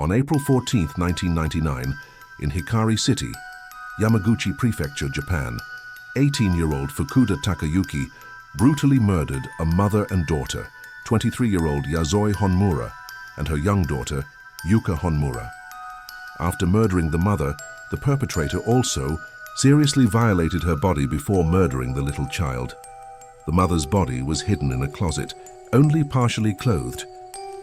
On April 14, 1999, in Hikari City, Yamaguchi Prefecture, Japan, 18-year-old Fukuda Takayuki brutally murdered a mother and daughter, 23-year-old Yasoi Honmura, and her young daughter, Yuka Honmura. After murdering the mother, the perpetrator also seriously violated her body before murdering the little child. The mother's body was hidden in a closet, only partially clothed.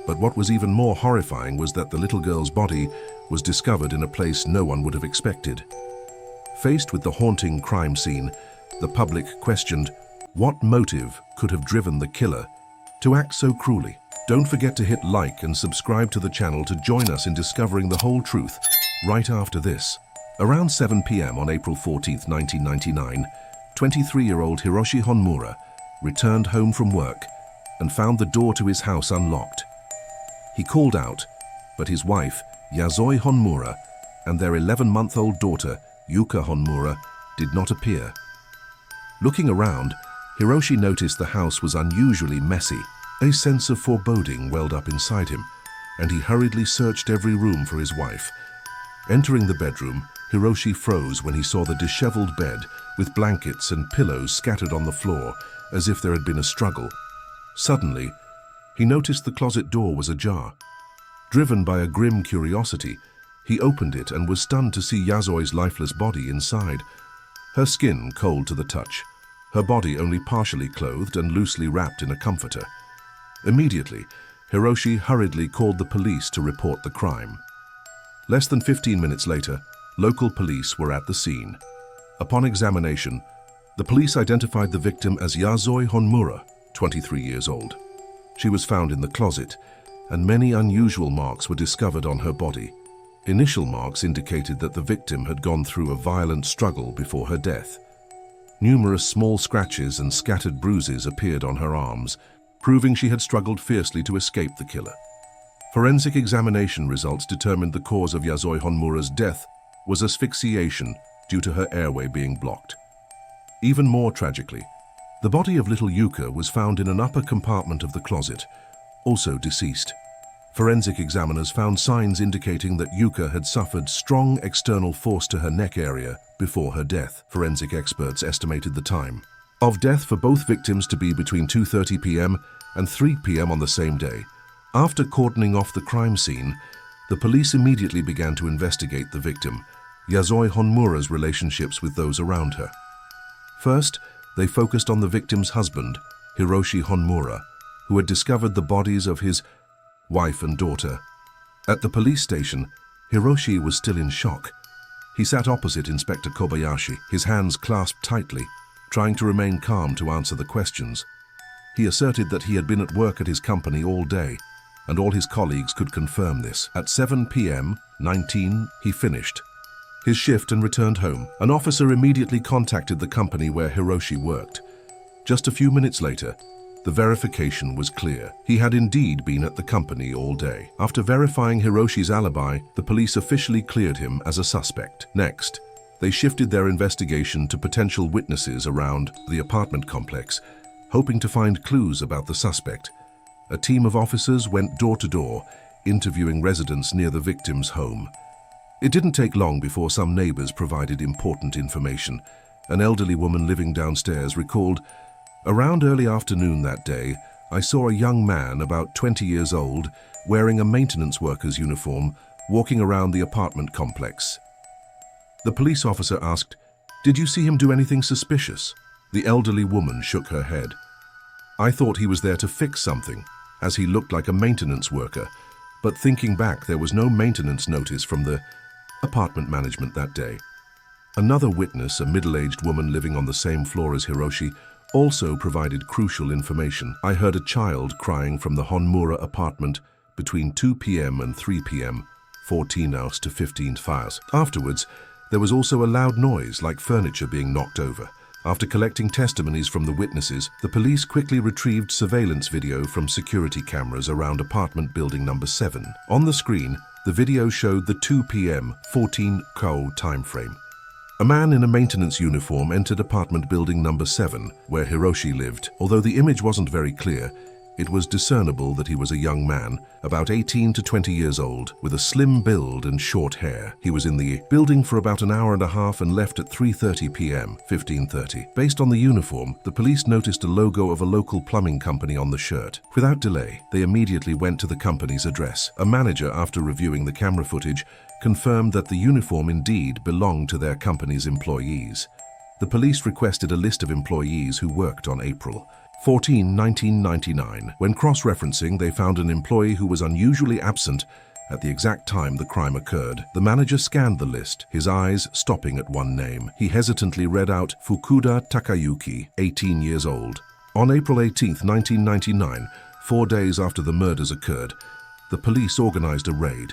But what was even more horrifying was that the little girl's body was discovered in a place no one would have expected. Faced with the haunting crime scene, the public questioned what motive could have driven the killer to act so cruelly. Don't forget to hit like and subscribe to the channel to join us in discovering the whole truth right after this. Around 7 p.m. on April 14, 1999, 23-year-old Hiroshi Honmura returned home from work and found the door to his house unlocked. He called out, but his wife, Yasoi Honmura, and their 11-month-old daughter, Yuka Honmura, did not appear. Looking around, Hiroshi noticed the house was unusually messy. A sense of foreboding welled up inside him, and he hurriedly searched every room for his wife. Entering the bedroom, Hiroshi froze when he saw the disheveled bed with blankets and pillows scattered on the floor as if there had been a struggle. Suddenly, he noticed the closet door was ajar. Driven by a grim curiosity, he opened it and was stunned to see Yasoi's lifeless body inside. Her skin cold to the touch, her body only partially clothed and loosely wrapped in a comforter. Immediately, Hiroshi hurriedly called the police to report the crime. Less than 15 minutes later, local police were at the scene. Upon examination, the police identified the victim as Yasoi Honmura, 23 years old. She was found in the closet, and many unusual marks were discovered on her body. Initial marks indicated that the victim had gone through a violent struggle before her death. Numerous small scratches and scattered bruises appeared on her arms, proving she had struggled fiercely to escape the killer. Forensic examination results determined the cause of Yasoi Honmura's death was asphyxiation due to her airway being blocked. Even more tragically, the body of little Yuka was found in an upper compartment of the closet, also deceased. Forensic examiners found signs indicating that Yuka had suffered strong external force to her neck area before her death. Forensic experts estimated the time of death for both victims to be between 2:30 p.m. and 3 p.m. on the same day. After cordoning off the crime scene, the police immediately began to investigate the victim, Yasoi Honmura's relationships with those around her. First, they focused on the victim's husband, Hiroshi Honmura, who had discovered the bodies of his wife and daughter. At the police station, Hiroshi was still in shock. He sat opposite Inspector Kobayashi, his hands clasped tightly, trying to remain calm to answer the questions. He asserted that he had been at work at his company all day, and all his colleagues could confirm this. At 7 p.m. 19, he finished his shift and returned home. An officer immediately contacted the company where Hiroshi worked. Just a few minutes later, the verification was clear. He had indeed been at the company all day. After verifying Hiroshi's alibi, the police officially cleared him as a suspect. Next, they shifted their investigation to potential witnesses around the apartment complex, hoping to find clues about the suspect. A team of officers went door to door, interviewing residents near the victim's home. It didn't take long before some neighbors provided important information. An elderly woman living downstairs recalled, "Around early afternoon that day, I saw a young man about 20 years old, wearing a maintenance worker's uniform, walking around the apartment complex." The police officer asked, "Did you see him do anything suspicious?" The elderly woman shook her head. "I thought he was there to fix something, as he looked like a maintenance worker, but thinking back, there was no maintenance notice from the apartment management that day." Another witness, a middle-aged woman living on the same floor as Hiroshi, also provided crucial information. "I heard a child crying from the Honmura apartment between 2 p.m. and 3 p.m., 14 hours to 15 hours. Afterwards, there was also a loud noise like furniture being knocked over. After collecting testimonies from the witnesses, the police quickly retrieved surveillance video from security cameras around apartment building number 7. On the screen, the video showed the 2 p.m. 14 hour time frame. A man in a maintenance uniform entered apartment building number 7, where Hiroshi lived. Although the image wasn't very clear, It was discernible that he was a young man, about 18 to 20 years old, with a slim build and short hair. He was in the building for about an hour and a half and left at 3:30 p.m., 15:30. Based on the uniform, the police noticed a logo of a local plumbing company on the shirt. Without delay, they immediately went to the company's address. A manager, after reviewing the camera footage, confirmed that the uniform indeed belonged to their company's employees. The police requested a list of employees who worked on April 14, 1999. When cross-referencing, they found an employee who was unusually absent at the exact time the crime occurred. The manager scanned the list, his eyes stopping at one name. He hesitantly read out Fukuda Takayuki, 18 years old. On April 18, 1999, 4 days after the murders occurred, the police organized a raid.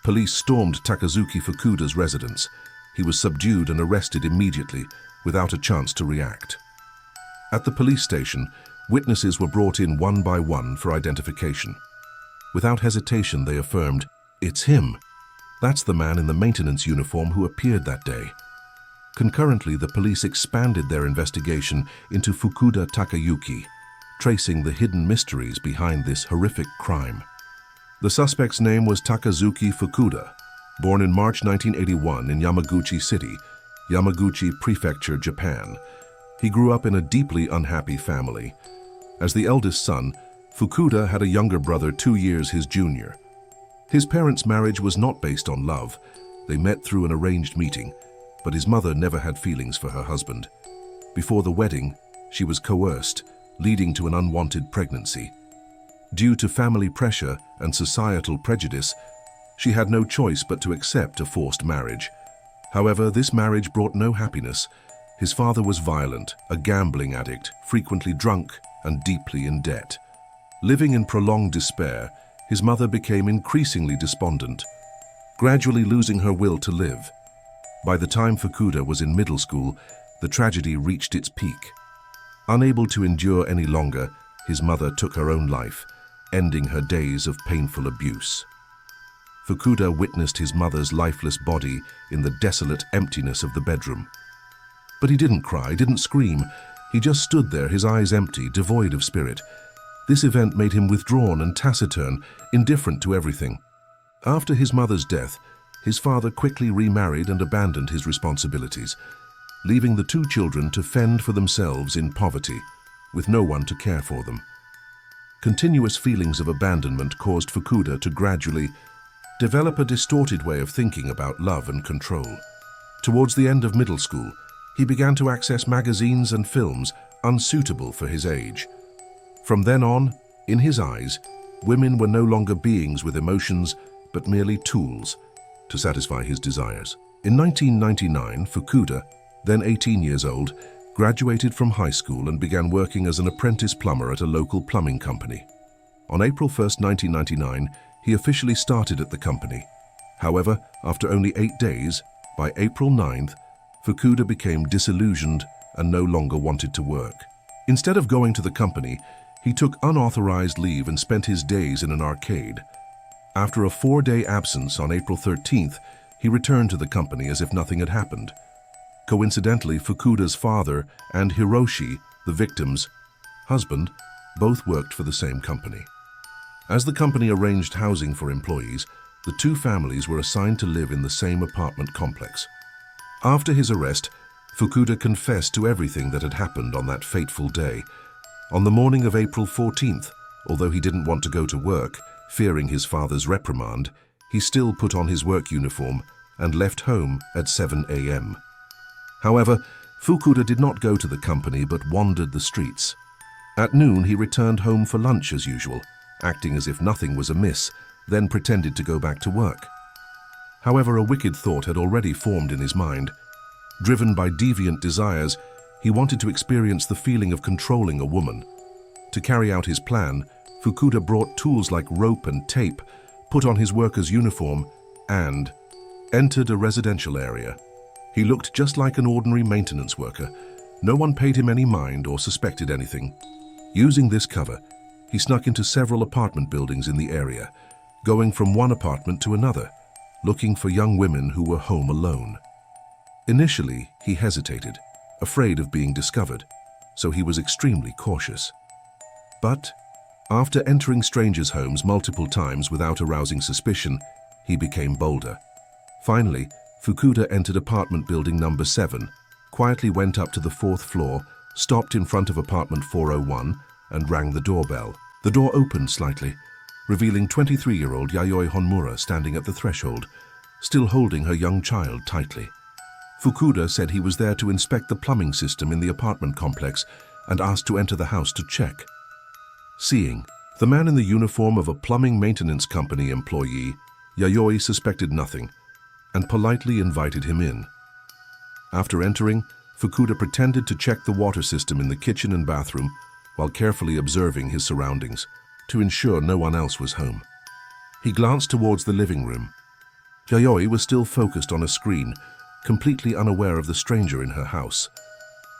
Police stormed Takazuki Fukuda's residence. He was subdued and arrested immediately, without a chance to react. At the police station, witnesses were brought in one by one for identification. Without hesitation, they affirmed, "It's him. That's the man in the maintenance uniform who appeared that day." Concurrently, the police expanded their investigation into Fukuda Takayuki, tracing the hidden mysteries behind this horrific crime. The suspect's name was Takazuki Fukuda, born in March 1981 in Yamaguchi City, Yamaguchi Prefecture, Japan. He grew up in a deeply unhappy family. As the eldest son, Fukuda had a younger brother 2 years his junior. His parents' marriage was not based on love. They met through an arranged meeting, but his mother never had feelings for her husband. Before the wedding, she was coerced, leading to an unwanted pregnancy. Due to family pressure and societal prejudice, she had no choice but to accept a forced marriage. However, this marriage brought no happiness. His father was violent, a gambling addict, frequently drunk and deeply in debt. Living in prolonged despair, his mother became increasingly despondent, gradually losing her will to live. By the time Fukuda was in middle school, the tragedy reached its peak. Unable to endure any longer, his mother took her own life, ending her days of painful abuse. Fukuda witnessed his mother's lifeless body in the desolate emptiness of the bedroom. But he didn't cry, didn't scream. He just stood there, his eyes empty, devoid of spirit. This event made him withdrawn and taciturn, indifferent to everything. After his mother's death, his father quickly remarried and abandoned his responsibilities, leaving the 2 children to fend for themselves in poverty, with no one to care for them. Continuous feelings of abandonment caused Fukuda to gradually develop a distorted way of thinking about love and control. Towards the end of middle school, he began to access magazines and films unsuitable for his age. From then on, in his eyes, women were no longer beings with emotions, but merely tools to satisfy his desires. In 1999, Fukuda, then 18 years old, graduated from high school and began working as an apprentice plumber at a local plumbing company. On April 1, 1999, he officially started at the company. However, after only 8 days, by April 9th, Fukuda became disillusioned and no longer wanted to work. Instead of going to the company, he took unauthorized leave and spent his days in an arcade. After a 4-day absence on April 13th, he returned to the company as if nothing had happened. Coincidentally, Fukuda's father and Hiroshi, the victim's husband, both worked for the same company. As the company arranged housing for employees, the 2 families were assigned to live in the same apartment complex. After his arrest, Fukuda confessed to everything that had happened on that fateful day. On the morning of April 14th, although he didn't want to go to work, fearing his father's reprimand, he still put on his work uniform and left home at 7 a.m. However, Fukuda did not go to the company but wandered the streets. At noon, he returned home for lunch as usual, acting as if nothing was amiss, then pretended to go back to work. However, a wicked thought had already formed in his mind. Driven by deviant desires, he wanted to experience the feeling of controlling a woman. To carry out his plan, Fukuda brought tools like rope and tape, put on his worker's uniform, and entered a residential area. He looked just like an ordinary maintenance worker. No one paid him any mind or suspected anything. Using this cover, he snuck into several apartment buildings in the area, going from one apartment to another, looking for young women who were home alone. Initially, he hesitated, afraid of being discovered, so he was extremely cautious. But After entering strangers' homes multiple times without arousing suspicion, he became bolder. Finally, Fukuda entered apartment building number 7, quietly went up to the 4th floor, stopped in front of apartment 401, and rang the doorbell. The door opened slightly, revealing 23-year-old Yayoi Honmura standing at the threshold, still holding her young child tightly. Fukuda said he was there to inspect the plumbing system in the apartment complex and asked to enter the house to check. Seeing the man in the uniform of a plumbing maintenance company employee, Yayoi suspected nothing and politely invited him in. After entering, Fukuda pretended to check the water system in the kitchen and bathroom while carefully observing his surroundings to ensure no one else was home. He glanced towards the living room. Yayoi was still focused on a screen, completely unaware of the stranger in her house.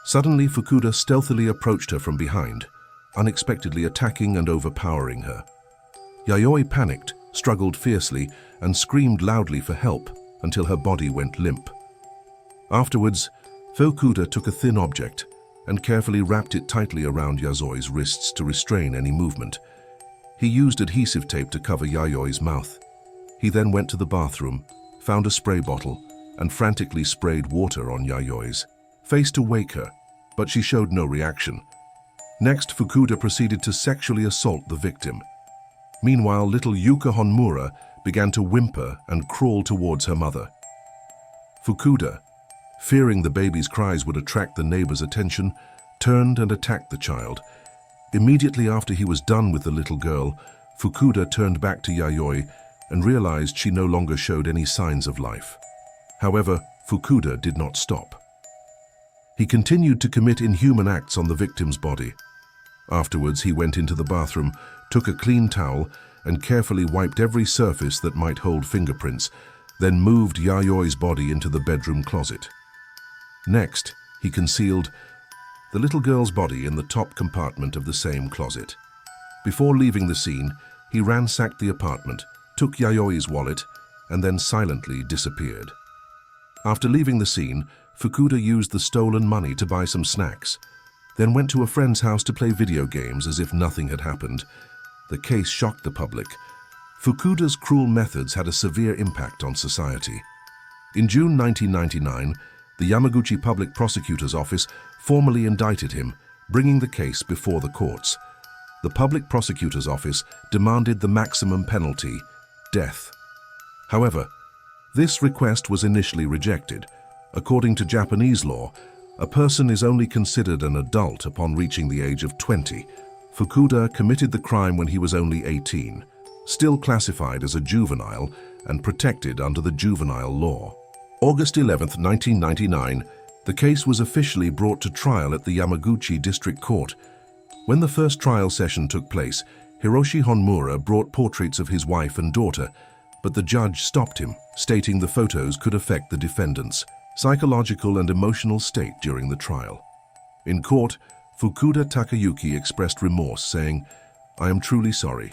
Suddenly, Fukuda stealthily approached her from behind, unexpectedly attacking and overpowering her. Yayoi panicked, struggled fiercely, and screamed loudly for help until her body went limp. Afterwards, Fukuda took a thin object and carefully wrapped it tightly around Yayoi's wrists to restrain any movement. He used adhesive tape to cover Yayoi's mouth. He then went to the bathroom, found a spray bottle, and frantically sprayed water on Yayoi's face to wake her, but she showed no reaction. Next, Fukuda proceeded to sexually assault the victim. Meanwhile, little Yuka Honmura began to whimper and crawl towards her mother. Fukuda, fearing the baby's cries would attract the neighbor's attention, turned and attacked the child. Immediately after he was done with the little girl, Fukuda turned back to Yayoi and realized she no longer showed any signs of life. However, Fukuda did not stop. He continued to commit inhuman acts on the victim's body. Afterwards, he went into the bathroom, took a clean towel, and carefully wiped every surface that might hold fingerprints, then moved Yayoi's body into the bedroom closet. Next, he concealed the little girl's body in the top compartment of the same closet. Before leaving the scene, he ransacked the apartment, took Yayoi's wallet, and then silently disappeared. After leaving the scene, Fukuda used the stolen money to buy some snacks, then went to a friend's house to play video games as if nothing had happened. The case shocked the public. Fukuda's cruel methods had a severe impact on society. In June 1999, the Yamaguchi Public Prosecutor's Office formally indicted him, bringing the case before the courts. The Public Prosecutor's Office demanded the maximum penalty, death. However, this request was initially rejected. According to Japanese law, a person is only considered an adult upon reaching the age of 20. Fukuda committed the crime when he was only 18, still classified as a juvenile and protected under the juvenile law. August 11, 1999, the case was officially brought to trial at the Yamaguchi District Court. When the first trial session took place, Hiroshi Honmura brought portraits of his wife and daughter, but the judge stopped him, stating the photos could affect the defendant's psychological and emotional state during the trial. In court, Fukuda Takayuki expressed remorse, saying, "I am truly sorry.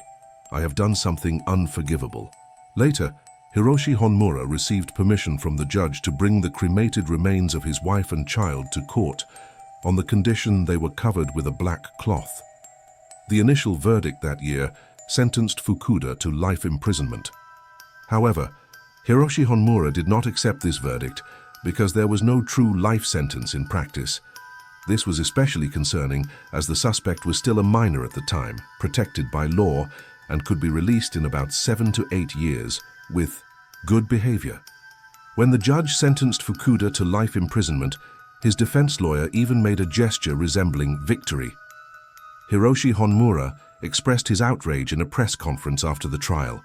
I have done something unforgivable." Later, Hiroshi Honmura received permission from the judge to bring the cremated remains of his wife and child to court on the condition they were covered with a black cloth. The initial verdict that year sentenced Fukuda to life imprisonment. However, Hiroshi Honmura did not accept this verdict because there was no true life sentence in practice. This was especially concerning as the suspect was still a minor at the time, protected by law, and could be released in about 7 to 8 years with good behavior. When the judge sentenced Fukuda to life imprisonment, his defense lawyer even made a gesture resembling victory. Hiroshi Honmura expressed his outrage in a press conference after the trial.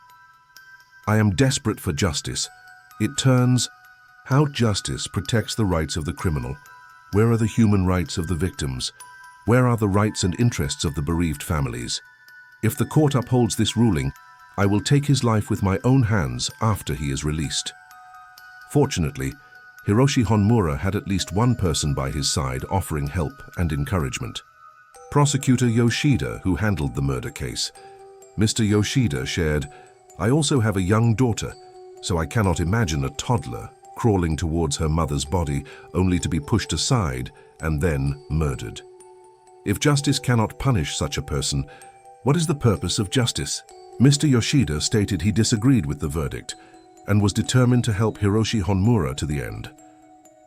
"I am desperate for justice. It turns how justice protects the rights of the criminal. Where are the human rights of the victims? Where are the rights and interests of the bereaved families? If the court upholds this ruling, I will take his life with my own hands after he is released." Fortunately, Hiroshi Honmura had at least one person by his side offering help and encouragement. Prosecutor Yoshida, who handled the murder case. Mr. Yoshida shared, "I also have a young daughter, so I cannot imagine a toddler crawling towards her mother's body only to be pushed aside and then murdered. If justice cannot punish such a person, What is the purpose of justice? Mr. Yoshida stated he disagreed with the verdict and was determined to help Hiroshi Honmura to the end.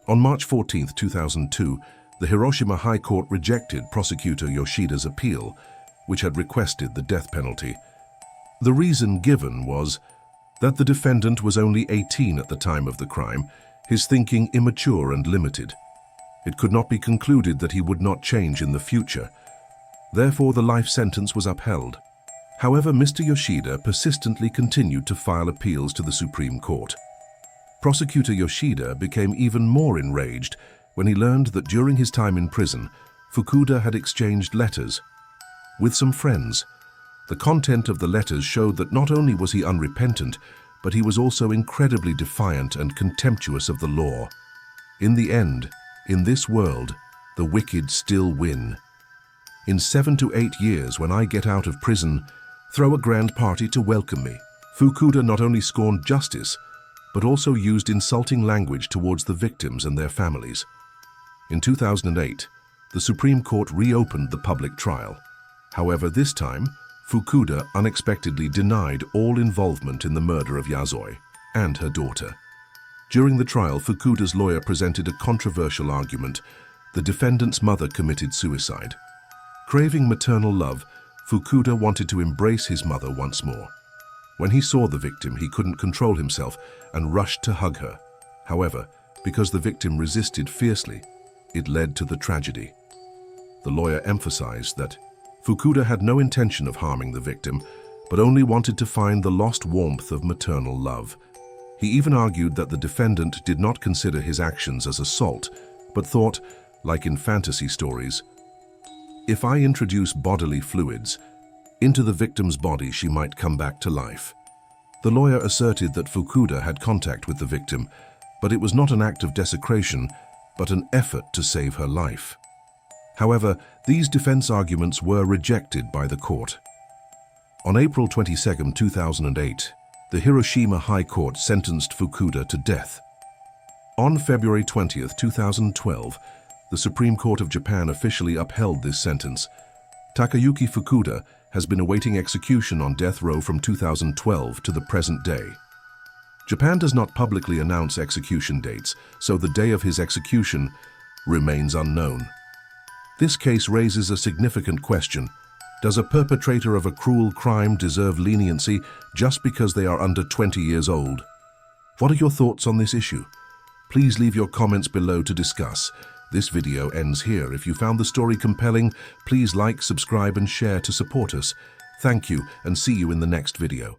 On March 14, 2002, the Hiroshima High Court rejected prosecutor Yoshida's appeal, which had requested the death penalty. The reason given was that the defendant was only 18 at the time of the crime, his thinking immature and limited. It could not be concluded that he would not change in the future. Therefore, the life sentence was upheld. However, Mr. Yoshida persistently continued to file appeals to the Supreme Court. Prosecutor Yoshida became even more enraged when he learned that during his time in prison, Fukuda had exchanged letters with some friends. The content of the letters showed that not only was he unrepentant, but he was also incredibly defiant and contemptuous of the law. In the end, in this world, the wicked still win. In 7 to 8 years, when I get out of prison, throw a grand party to welcome me. Fukuda not only scorned justice, but also used insulting language towards the victims and their families. In 2008, the Supreme Court reopened the public trial. However, this time, Fukuda unexpectedly denied all involvement in the murder of Yasoi and her daughter. During the trial, Fukuda's lawyer presented a controversial argument. The defendant's mother committed suicide. Craving maternal love, Fukuda wanted to embrace his mother once more. When he saw the victim, he couldn't control himself and rushed to hug her. However, because the victim resisted fiercely, it led to the tragedy. The lawyer emphasized that Fukuda had no intention of harming the victim, but only wanted to find the lost warmth of maternal love. He even argued that the defendant did not consider his actions as assault, but thought, like in fantasy stories, if I introduce bodily fluids into the victim's body, she might come back to life. The lawyer asserted that Fukuda had contact with the victim, but it was not an act of desecration, but an effort to save her life. However, these defense arguments were rejected by the court. On April 22, 2008, the Hiroshima High Court sentenced Fukuda to death. On February 20, 2012, the Supreme Court of Japan officially upheld this sentence. Takayuki Fukuda has been awaiting execution on death row from 2012 to the present day. Japan does not publicly announce execution dates, so the day of his execution remains unknown. This case raises a significant question. Does a perpetrator of a cruel crime deserve leniency just because they are under 20 years old? What are your thoughts on this issue? Please leave your comments below to discuss. This video ends here. If you found the story compelling, please like, subscribe, and share to support us. Thank you, and see you in the next video.